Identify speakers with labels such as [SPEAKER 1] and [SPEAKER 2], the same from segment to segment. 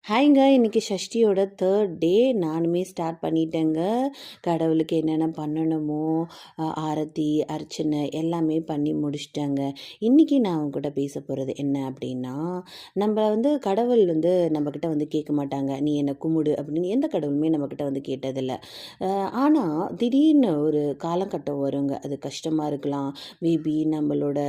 [SPEAKER 1] ஹாய்ங்க. இன்னைக்கு சஷ்டியோட 3rd டே. நானுமே start பண்ணிட்டேங்க. கடவுளுக்கு என்னென்ன பண்ணணுமோ, ஆரத்தி, அர்ச்சனை எல்லாமே பண்ணி முடிச்சுட்டேங்க. இன்றைக்கி நான் அவங்க கூட பேச போகிறது என்ன அப்படின்னா, கடவுள் நம்மக்கிட்ட கேட்க மாட்டாங்க. நீ என்னை கும்பிடு அப்படின்னு எந்த கடவுளுமே நம்மக்கிட்ட கேட்டதில்லை. ஆனால் திடீர்னு ஒரு காலகட்டம் வருங்க. அது கஷ்டமாக இருக்கலாம், மேபி நம்மளோட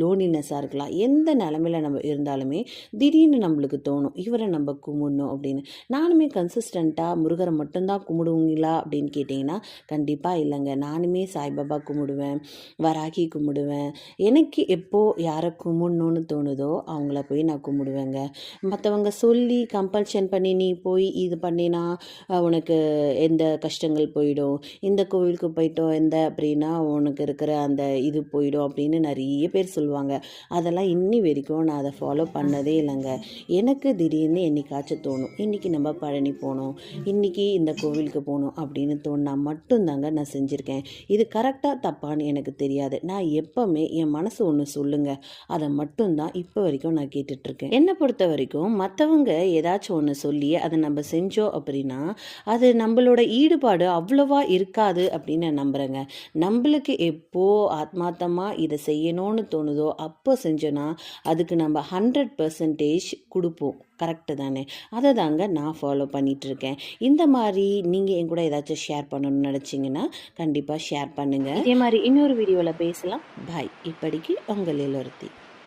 [SPEAKER 1] லோனினஸ்ஸாக இருக்கலாம். எந்த நிலமையில நம்ம இருந்தாலுமே திடீர்னு நம்மளுக்கு தோணும், இவரை நம்ம கும்பிடணும் அப்படின்னு. நானுமே கன்சிஸ்டண்ட்டாக முருகரை மட்டும்தான் கும்பிடுவீங்களா அப்படின்னு கேட்டிங்கன்னா கண்டிப்பாக இல்லைங்க. நானுமே சாய்பாபா கும்பிடுவேன், வராகி கும்பிடுவேன். எனக்கு எப்போது யாரை கும்பிடணுன்னு தோணுதோ அவங்கள போய் நான் கும்பிடுவேங்க. மற்றவங்க சொல்லி கம்பல்ஷன் பண்ணி நீ போய் இது பண்ணினா உனக்கு எந்த கஷ்டங்கள் போயிடும், இந்த கோவிலுக்கு போயிட்டோம் எந்த அப்படின்னா உனக்கு இருக்கிற அந்த இது போயிடும் அப்படின்னு நிறைய பேர் சொல்லுவாங்க. அதெல்லாம் இன்னி வரைக்கும் நான் அதை ஃபாலோ பண்ணதே இல்லைங்க. எனக்கு திடீர்னு என்னைக்காச்சும் தோணும், இன்றைக்கி நம்ம பழனி போகணும், இன்றைக்கி இந்த கோவிலுக்கு போகணும் அப்படின்னு தோணுனா மட்டும்தாங்க நான் செஞ்சுருக்கேன். இது கரெக்டாக தப்பான்னு எனக்கு தெரியாது. நான் எப்போவுமே என் மனசு ஒன்று சொல்லுங்க, அதை மட்டும்தான் இப்போ வரைக்கும் நான் கேட்டுட்ருக்கேன். என்னை பொறுத்த வரைக்கும் மற்றவங்க ஏதாச்சும் ஒன்று சொல்லி அதை நம்ம செஞ்சோம் அப்படின்னா அது நம்மளோட ஈடுபாடு அவ்வளோவா இருக்காது அப்படின்னு நான் நம்புகிறேங்க. நம்மளுக்கு எப்போ ஆத்மார்த்தமாக இதை செய்யணும்னு தோணுதோ அப்போ செஞ்சோன்னா அதுக்கு நம்ம 100% கொடுப்போம். கரெக்டு தானே? அதை தாங்க நான் ஃபாலோ பண்ணிகிட்ருக்கேன். இந்த மாதிரி நீங்கள் என் கூட ஏதாச்சும் ஷேர் பண்ணணும்னு நினச்சிங்கன்னா கண்டிப்பாக ஷேர் பண்ணுங்கள். இதே மாதிரி இன்னொரு வீடியோவில் பேசலாம். பாய். இப்படிக்கு உங்கள் எல்லோருத்தி.